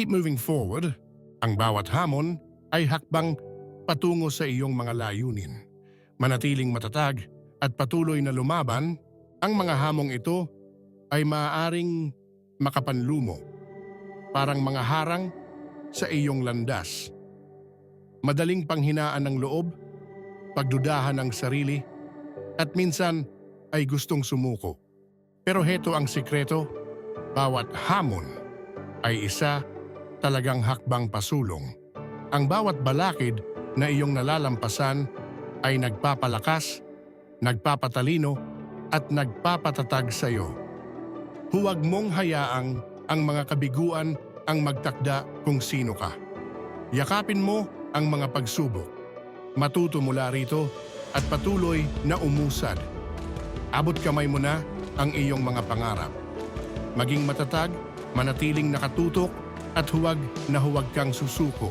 Keep moving forward. Ang bawat hamon ay hakbang patungo sa iyong mga layunin. Manatiling matatag at patuloy na lumaban, ang mga hamong ito ay maaaring makapanlumo, parang mga harang sa iyong landas. Madaling panghinaan ng loob, pagdudahan ng sarili, at minsan ay gustong sumuko. Pero heto ang sikreto, bawat hamon ay isa talagang hakbang pasulong. Ang bawat balakid na iyong nalalampasan ay nagpapalakas, nagpapatalino, at nagpapatatag sa iyo. Huwag mong hayaang ang mga kabiguan ang magtakda kung sino ka. Yakapin mo ang mga pagsubok. Matuto mula rito at patuloy na umusad. Abot kamay mo na ang iyong mga pangarap. Maging matatag, manatiling nakatutok, at huwag na huwag kang susuko.